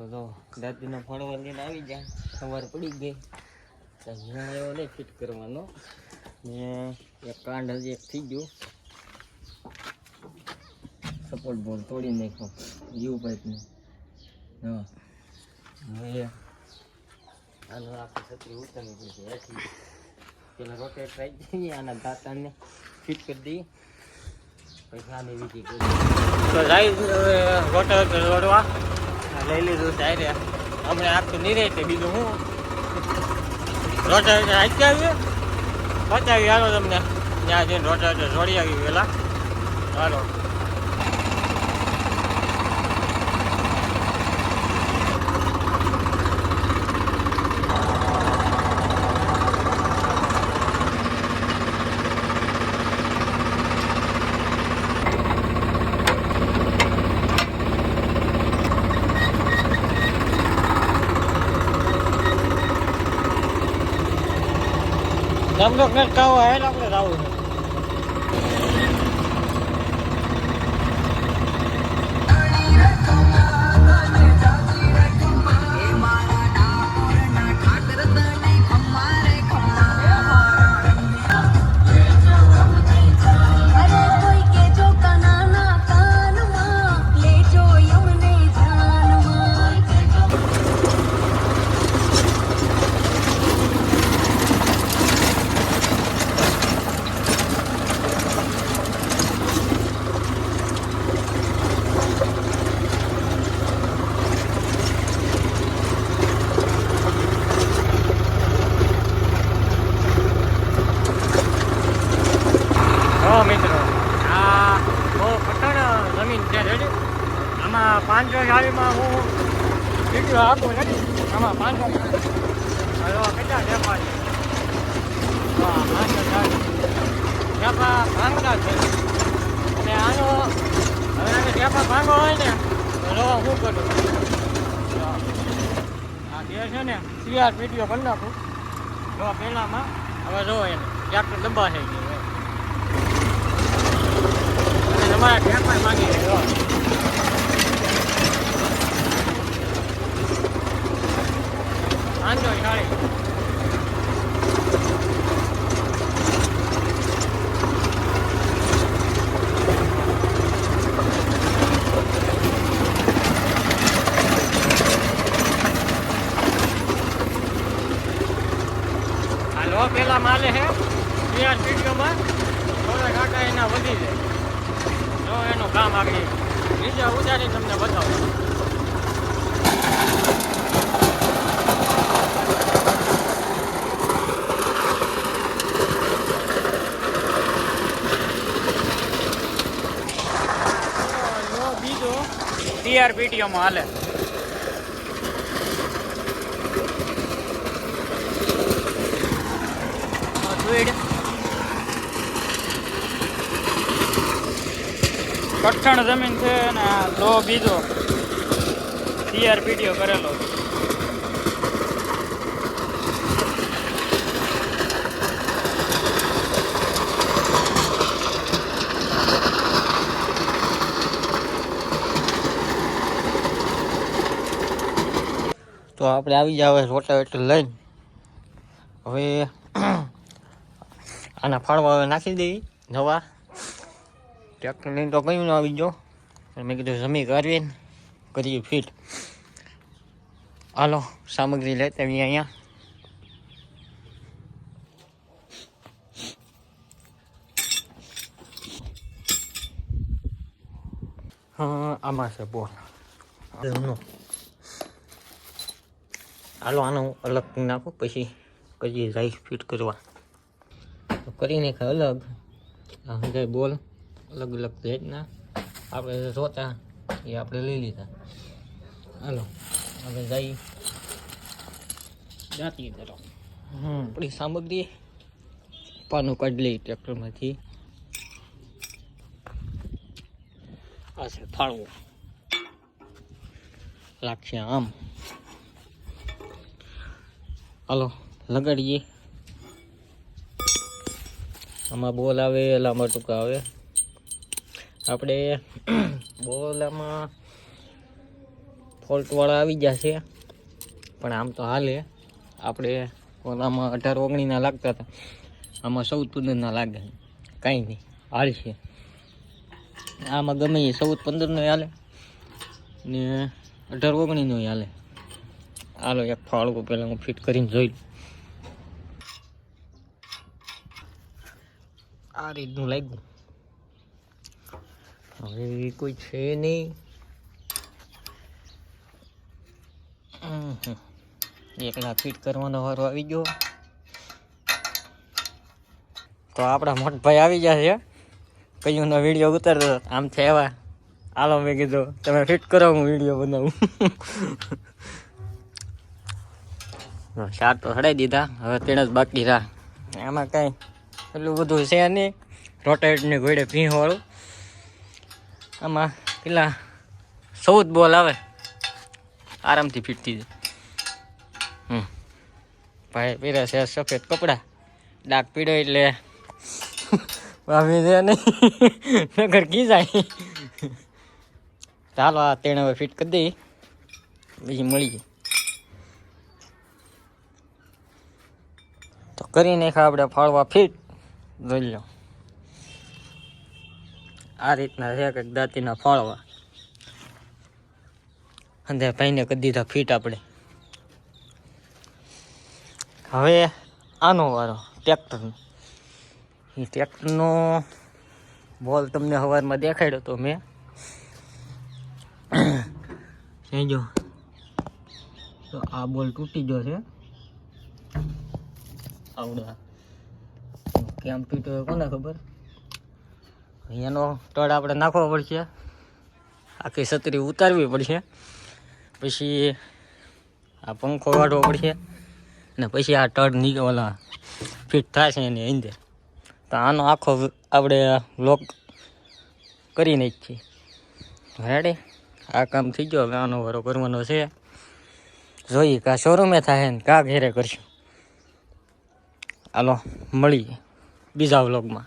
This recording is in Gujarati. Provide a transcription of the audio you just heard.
તો દાદીનો ફળવા લઈને આવી જાય સવાર પડી ગઈ તો હું એવો નહીં ફિટ કરવાનો ને એક કાંડ હજી એક થઈ ગયું સપોર્ટ બોર્ડ તોડી નાખ્યો યુ પાઇપને હા હવે આનો આખી છત્રી ઉતારવી પડશે હેઠી પેલા રોટેટ રાઈ દઈએ આના દાંતાને ફિટ કરી દઈએ પછી આની વિધિ કરી તો જાય રોટેટ દોડવા લઈ લીધું છે હમણાં આખું નહીં રહે બીજું હું રોટેટ હાચી આવીએ બતાવી હાલો તમને ત્યાં જઈને રોટેટ જોડી આવી પેલા હાલો हम लोग का हुआ है ना अपने राहुल મિત્રો આ બહુ કઠણ જમીન છે રેડી આમાં 500 જાળીમાં હું વિડીયો આપું રેડી આમાં 500 હલો કેટલા ઢેપા છે હા 500 જાળી ઢેપા ભાંગતા છે અને આનો હવે આને ઢેપા ભાંગો હોય ને તો શું કરું આ જે છે ને સીઆર વિડીયો કરી નાખું જો પહેલામાં હવે જો એને ટ્રેક્ટર દબા થઈ ગયું તમારા ઢેપા માંગી રહ્યો આંજો શાળી હાલો પેલા માલે છે બીજા વિડીયોમાં થોડા કાંટા એના વધી જાય એનું કામ આગળ બીજા ઉતારી તમને બતાવું બીજો ટીઆર પીટીઓમાં હાલે કઠણ જમીન છે ને લો બીજો ટીઆર પીટીઓ કરેલો તો આપણે આવી જાવ રોટાવેટર લઈને હવે આના ફાળવા નાખી દઈએ નવા ટ્રેક્ટર લઈને તો કયું ન આવી ગયો મેં કીધું જમી કરીએ ફિટ હાલો સામગ્રી લેતા આવીએ અહીંયા હા આમાં છે બોલ હાલો આનો અલગ નાખો પછી કરીએ રાઈસ ફિટ કરવા તો કરીને અલગ આ બોલ અલગ અલગ જાતના આપણે જોતા એ આપણે લઈ લીધા હાલો હવે જઈ જાતી તરફ આપણી સામગ્રી પાનું કાઢી લઈ ટ્રેક્ટરમાંથી આ છે ફાળવો લાગશે આમ હાલો લગાડીએ આમાં બોલ આવે લાંબા ટૂંકા આવે આપણે બોલામાં ફોલ્ટવાળા આવી ગયા છે, પણ આમ તો હાલે. આપણે ઓલામાં 18-19 લાગતા હતા, આમાં 14-15 લાગે. કાંઈ નહીં, હાલશે. આમાં ગમે એ 14-15 હાલે ને 18-19 હાલે. હાલો એક ફાળવું પહેલાં હું ફિટ કરીને જોઈ લઉં. આ રીતનું લાગ્યું. હવે કોઈ છે નહીં. એકલા ફિટ કરવાનો વારો આવી ગયો. તો આપણા મોટભાઈ આવી ગયા છે. કયુંનો વિડીયો ઉતારતો આમ છે એવા. હાલો મેં કીધું તમે ફિટ કરો, હું વિડીયો બનાવું. શાર્ટ તો હડાઈ દીધા, હવે તેને જ બાકી રહ્યા. આમાં કાંઈ એટલું બધું છે નહીં. રોટેટની ઘોડે ભીંવાળું. આમાં પેલા 14 બોલ આવે, આરામથી ફિટ થઈ જાય. ભાઈ પહેરે છે સફેદ કપડાં, ડાક પીડો એટલે ભાભી છે નહીં નગર કી જાય. ચાલો આ તેને હવે ફિટ કરી દઈએ, બીજી મળીએ. તો કરી નાખા આપણે ફાળવા ફિટ. જોઈ લો આ રીતના છે કંઈક દાંતીના ફાળવા. અને ભાઈને કરી દીધા ફિટ આપણે. હવે આનો વારો ટ્રેક્ટરનો. એ ટ્રેક્ટરનો બોલ તમને સવારમાં દેખાડ્યો તો મેં. જો તો આ બોલ તૂટી ગયો છે. આવડા કેમ તૂટ્યો કોને ખબર. એનો તળ આપણે નાખવો પડશે, આખી છત્રી ઉતારવી પડશે, પછી આ પંખો કાઢવો પડશે, ને પછી આ તળ ઓલા ફિટ થશે એની અંદર. તો આનો આખો આપણે લોક કરી નાખીએ. રેડી, આ કામ થઈ ગયો. હવે આનો વારો કરવાનો છે. જોઈએ કા શોરૂમે થાય ને કા ઘેરે કરશું. હાલો મળીએ બીજા વ્લોગમાં.